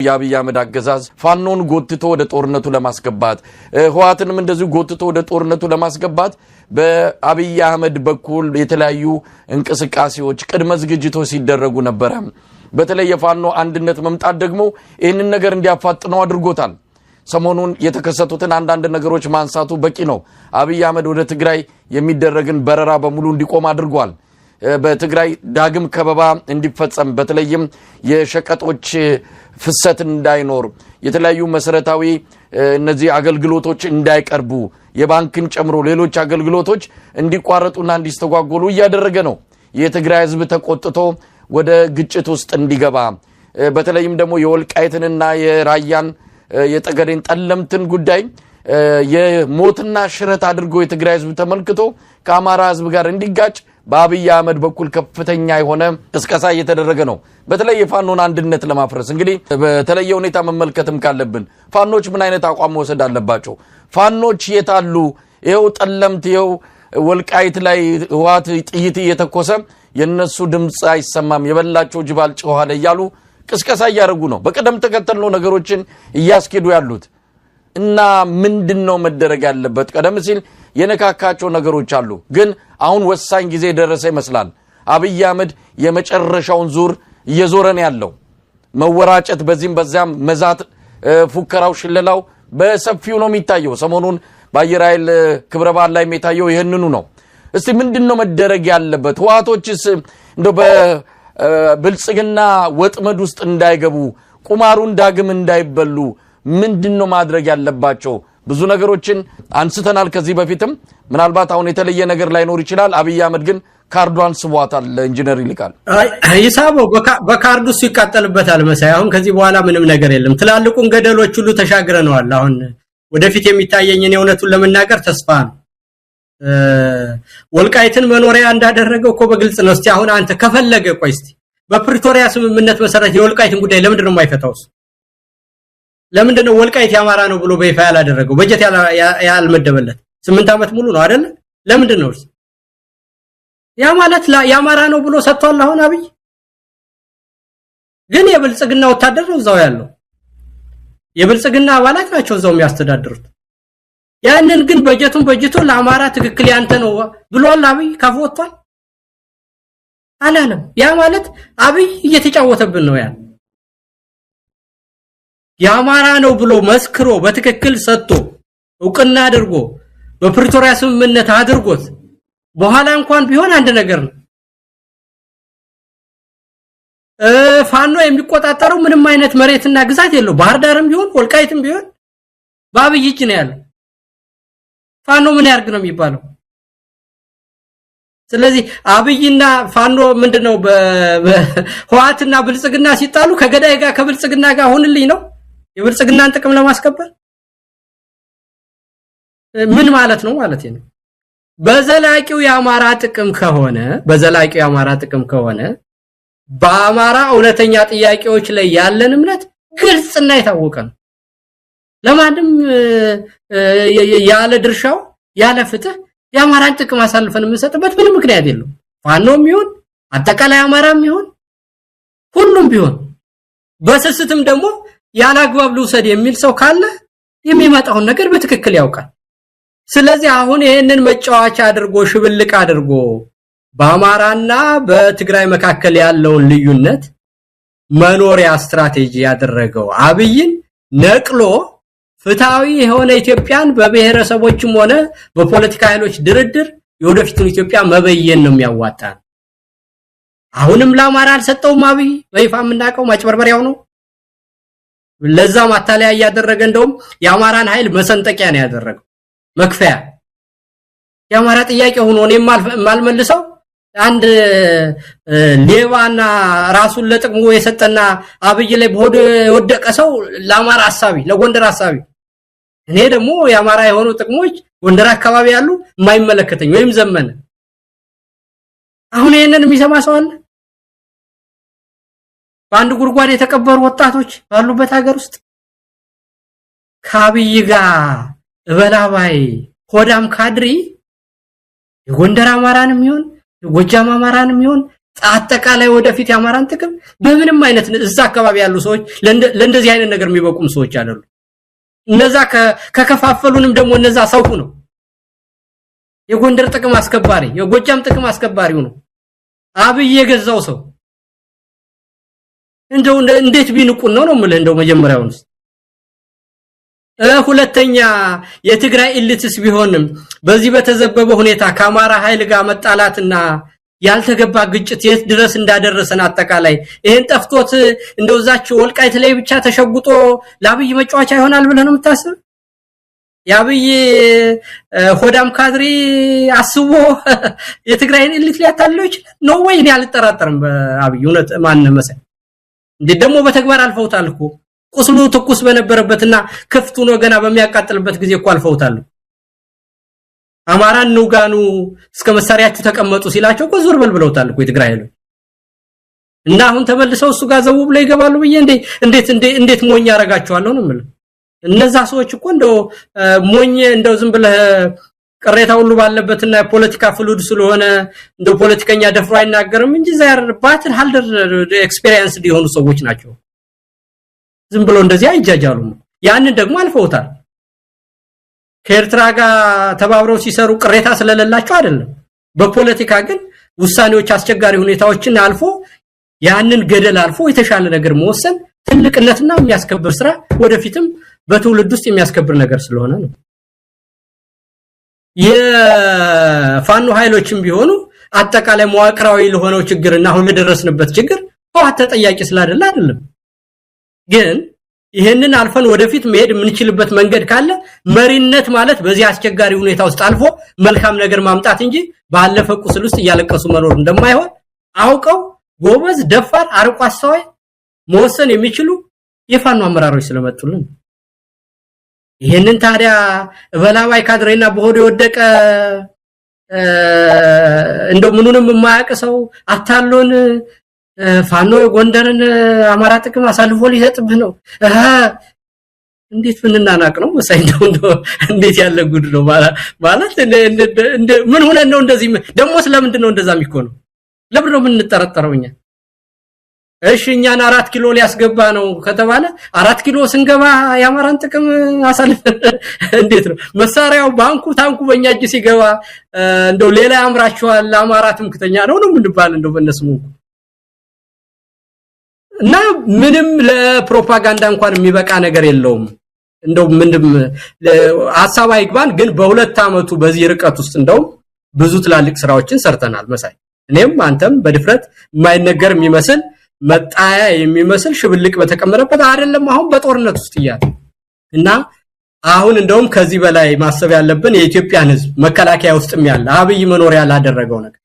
የአብይ አህመድ አገዛዝ ፋኖን ጎትቶ ወደ ጦርነቱ ለማስገባት ህዋትንም እንደዚሁ ጎትቶ ወደ ጦርነቱ ለማስገባት በአብይ አህመድ በኩል የተለያዩ እንቅስቃሴዎች ቅድመ ዝግጅቶች ሲደረጉ ነበር። በተለይ የፋኖ አንድነት መምጣት ደግሞ ይህንን ነገር እንዲያፋጥነው አድርጎታል። ሰሞኑን የተከሰቱትን አንዳንድ ነገሮች ማንሳቱ በቂ ነው። አብይ አህመድ ወደ ትግራይ የሚደረግን በረራ በሙሉ እንዲቆም አድርጓል። በትግራይ ዳግም ከበባ እንዲፈጸም በተለይም የሸቀጦች ፍሰት እንዳይኖር የተለያዩ መሰረታዊ እነዚህ አገልግሎቶች እንዳይቀርቡ የባንክን ጨምሮ ሌሎች አገልግሎቶች እንዲቋረጡና እንዲስተጓጎሉ እያደረገ ነው። የትግራይ ህዝብ ተቆጥቶ ወደ ግጭት ውስጥ እንዲገባ በተለይም ደግሞ የወልቃይትንና የራያን የጠገዴን ጠለምትን ጉዳይ የሞትና ሽረት አድርጎ የትግራይ ህዝብ ተመልክቶ ከአማራ ህዝብ ጋር እንዲጋጭ በአብይ አህመድ በኩል ከፍተኛ የሆነ ቅስቀሳ እየተደረገ ነው። በተለይ የፋኖን አንድነት ለማፍረስ እንግዲህ በተለየ ሁኔታ መመልከትም ካለብን ፋኖች ምን አይነት አቋም መውሰድ አለባቸው? ፋኖች የታሉ? ይሄው ጠለምት ይሄው ወልቃይት ላይ ህዋት ጥይት እየተኮሰ የነሱ ድምጽ አይሰማም የበላቸው ጅባል ጮሃለ እያሉ ቅስቀሳ እያደረጉ ነው። በቀደም ተከተል ነው ነገሮችን እያስኬዱ ያሉት እና ምንድነው መደረግ ያለበት? ቀደም ሲል የነካካቸው ነገሮች አሉ፣ ግን አሁን ወሳኝ ጊዜ ደረሰ ይመስላል። አብይ አህመድ የመጨረሻውን ዙር እየዞረ ነው ያለው። መወራጨት በዚህም በዛም መዛት ፉከራው ሽለላው በሰፊው ነው የሚታየው። ሰሞኑን በአየር ኃይል ክብረ በዓል ላይ የሚታየው ይሄንኑ ነው። እስቲ ምንድነው መደረግ ያለበት? ህዋቶችስ እንደው በብልጽግና ወጥመድ ውስጥ እንዳይገቡ ቁማሩን ዳግም እንዳይበሉ ምንድነው ማድረግ ያለባቸው? ብዙ ነገሮችን አንስተናል ከዚህ በፊትም ምናልባት አሁን የተለየ ነገር ላይኖር ይችላል። አብይ አህመድ ግን ካርዷን ስቧታል። ኢንጂነር ይልቃል ይሳበው በካርዱ ሲቃጠልበታል መሳይ። አሁን ከዚህ በኋላ ምንም ነገር የለም። ትላልቁን ገደሎች ሁሉ ተሻግረናል። አሁን ወደፊት የሚታየኝን የእውነቱን ለመናገር ተስፋ ነው። ወልቃይትን መኖሪያ እንዳደረገው እኮ በግልጽ ነው። እስቲ አሁን አንተ ከፈለገ ቆይ እስቲ በፕሪቶሪያ ስምምነት መሰረት የወልቃይትን ጉዳይ ለምንድን ነው የማይፈታውስ? ለምንድን ነው ወልቃይት ያማራ ነው ብሎ በይፋ ያላደረገው? በጀት ያልመደበለት 8 ዓመት ሙሉ ነው አይደል? ለምንድን ነው ያ ማለት ያማራ ነው ብሎ ሰጥቷል። አሁን አብይ ግን የብልጽግና ወታደር ነው እዛው ያለው። የብልጽግና አባላት ናቸው እዛው የሚያስተዳድሩት። ያንን ግን በጀቱን በጀቱ ለአማራ ትክክል ያንተ ነው ብሏል አብይ ካፎቷል አላለም። ያ ማለት አብይ እየተጫወተብን ነው። ያን ያማራ ነው ብሎ መስክሮ በትክክል ሰጥቶ እውቅና አድርጎ በፕሪቶሪያ ስምምነት አድርጎት በኋላ እንኳን ቢሆን አንድ ነገር ነው። ፋኖ የሚቆጣጠረው ምንም አይነት መሬትና ግዛት የለው። ባህር ዳርም ቢሆን ወልቃይትም ቢሆን በአብይ እጅ ነው ያለው። ፋኖ ምን ያርግ ነው የሚባለው? ስለዚህ አብይና ፋኖ ምንድነው በህዋትና ብልጽግና ሲጣሉ ከገዳይ ጋር ከብልጽግና ጋር ሆንልኝ ነው የብልጽግናን ጥቅም ለማስከበር ምን ማለት ነው ማለት ነው? በዘላቂው የአማራ ጥቅም ከሆነ በአማራ እውነተኛ ጥያቄዎች ላይ ያለን እምነት ግልጽና የታወቀ ነው። ለማንም ያለ ድርሻው ያለ ፍትህ የአማራን ጥቅም አሳልፈን የምንሰጥበት ምንም ምክንያት የለውም። ፋኖም ይሁን አጠቃላይ አማራም ይሁን ሁሉም ቢሆን በስስትም ደግሞ ያለ አግባብ ልውሰድ የሚል ሰው ካለ የሚመጣውን ነገር በትክክል ያውቃል። ስለዚህ አሁን ይሄንን መጫወቻ አድርጎ ሽብልቅ አድርጎ በአማራና በትግራይ መካከል ያለውን ልዩነት መኖሪያ ስትራቴጂ ያደረገው አብይን ነቅሎ ፍትሃዊ የሆነ ኢትዮጵያን በብሔረሰቦችም ሆነ በፖለቲካ ኃይሎች ድርድር የወደፊቱን ኢትዮጵያ መበየን ነው የሚያዋጣ። አሁንም ለአማራ አልሰጠውም። አብይ በይፋ የምናውቀው ማጭበርበሪያው ነው። ለዛ ማታለያ ያደረገ እንደውም የአማራን ኃይል መሰንጠቂያ ነው ያደረገው፣ መክፈያ። የአማራ ጥያቄ ሆኖ እኔም ማልመልሰው አንድ ሌባና ራሱን ለጥቅሙ የሰጠና አብይ ላይ በሆድ ወደቀ ሰው ለአማራ ሐሳቢ ለጎንደር ሐሳቢ፣ እኔ ደግሞ የአማራ የሆኑ ጥቅሞች ጎንደር አካባቢ ያሉ የማይመለከተኝ ወይም ዘመነ። አሁን ይሄንን የሚሰማ ሰው አለ? በአንድ ጉርጓድ የተቀበሩ ወጣቶች ባሉበት ሀገር ውስጥ ከአብይ ጋር እበላባይ ሆዳም ካድሪ የጎንደር አማራንም ይሁን የጎጃም አማራንም ይሁን አጠቃላይ ወደፊት ያማራን ጥቅም በምንም አይነት እዛ አካባቢ ያሉ ሰዎች ለእንደዚህ አይነት ነገር የሚበቁም ሰዎች አይደሉም። እነዛ ከከፋፈሉንም ደግሞ እነዛ ሰው ነው የጎንደር ጥቅም አስከባሪ የጎጃም ጥቅም አስከባሪው ነው አብይ የገዛው ሰው እንደው እንዴት ቢንቁን ነው ማለት እንደው መጀመሪያውንስ ሁለተኛ የትግራይ ኢሊትስ ቢሆንም በዚህ በተዘበበ ሁኔታ ከአማራ ኃይል ጋር መጣላትና ያልተገባ ግጭት የት ድረስ እንዳደረሰን አጠቃላይ ይሄን ጠፍቶት እንደውዛችሁ ወልቃይት ላይ ብቻ ተሸጉጦ ለአብይ መጫወቻ ይሆናል ብለህ ነው የምታስብ? ያብይ ሆዳም ካድሪ አስቦ የትግራይን ኢሊት ሊያታለው ይችላል ነው ወይ? እኔ አልጠራጠርም በአብይ እውነት ማን መሰል እንዴ ደግሞ በተግባር አልፈውታል እኮ ቁስሉ ትኩስ በነበረበትና ክፍቱ ነው ገና በሚያቃጥልበት ጊዜ እኮ አልፈውታል። አማራን ንውጋኑ እስከ መሳሪያችሁ ተቀመጡ ሲላቸው እኮ ዞር በልብለውታል እኮ የትግራይ ኃይል እና አሁን ተመልሰው እሱ ጋር ዘው ብለው ይገባሉ ብዬ እንዴት ሞኝ ያረጋቸዋለሁ ነው ማለት እነዛ ሰዎች እኮ እንደው ሞኝ እንደው ዝም ብለህ ቅሬታ ሁሉ ባለበትና የፖለቲካ ፍሉድ ስለሆነ እንደው ፖለቲከኛ ደፍሮ አይናገርም እንጂ ዛር ባትል ሃልደር ኤክስፒሪየንስ ሊሆኑ ሰዎች ናቸው። ዝም ብሎ እንደዚህ አይጃጃሉም። ያንን ደግሞ አልፈውታል። ከኤርትራ ጋር ተባብረው ሲሰሩ ቅሬታ ስለሌላቸው አይደለም። በፖለቲካ ግን ውሳኔዎች አስቸጋሪ ሁኔታዎችን አልፎ ያንን ገደል አልፎ የተሻለ ነገር መወሰን ትልቅነትና የሚያስከብር ስራ ወደፊትም በትውልድ ውስጥ የሚያስከብር ነገር ስለሆነ ነው። የፋኖ ኃይሎችም ቢሆኑ አጠቃላይ መዋቅራዊ ለሆነው ችግርና አሁን ለደረስንበት ችግር ተዋት ተጠያቂ ስላደለ አይደለም። ግን ይሄንን አልፈን ወደፊት መሄድ የምንችልበት መንገድ ካለ መሪነት ማለት በዚህ አስቸጋሪ ሁኔታ ውስጥ አልፎ መልካም ነገር ማምጣት እንጂ ባለፈ ቁስል ውስጥ እያለቀሱ መኖር እንደማይሆን አውቀው ጎበዝ ደፋር አርቆ አስተዋይ መወሰን የሚችሉ የፋኖ አመራሮች ስለመጡልን ይሄንን ታዲያ በላባይ ካድሬና በሆዶ የወደቀ እንደው ምኑንም የማያውቅ ሰው አታሎን ፋኖ ጎንደርን አማራ ጥቅም አሳልፎ ሊሰጥብህ ነው እንዴት ምንናናቅ ነው ወሳይው እንዴት ያለ ጉድ ነው ማለት ምን ሆነ ነው እንደዚህ ደግሞ ስለምንድን ነው እንደዛ የሚሆነው? ለምን ነው የምንጠረጠረውኛ? እሺ እኛን 4 ኪሎ ሊያስገባ ነው ከተባለ 4 ኪሎ ስንገባ ያማራን ጥቅም አሳልፈ እንዴት ነው መሳሪያው ባንኩ ታንኩ በእኛ እጅ ሲገባ እንደው ሌላ ያምራቸዋል አማራ ትምክተኛ ነው ምንባል እንደው በእነሱ እና ምንም ለፕሮፓጋንዳ እንኳን የሚበቃ ነገር የለውም። እንደው ምንም ሐሳብ አይግባን ግን በሁለት አመቱ በዚህ ርቀት ውስጥ እንደው ብዙ ትላልቅ ስራዎችን ሰርተናል መሳይ እኔም አንተም በድፍረት የማይነገር የሚመስል መጣያ የሚመስል ሽብልቅ በተቀመረበት አይደለም አሁን በጦርነት ውስጥ ይያል እና አሁን እንደውም ከዚህ በላይ ማሰብ ያለብን የኢትዮጵያን ህዝብ መከላከያ ውስጥም ያለ አብይ መኖር ያላደረገው ነገር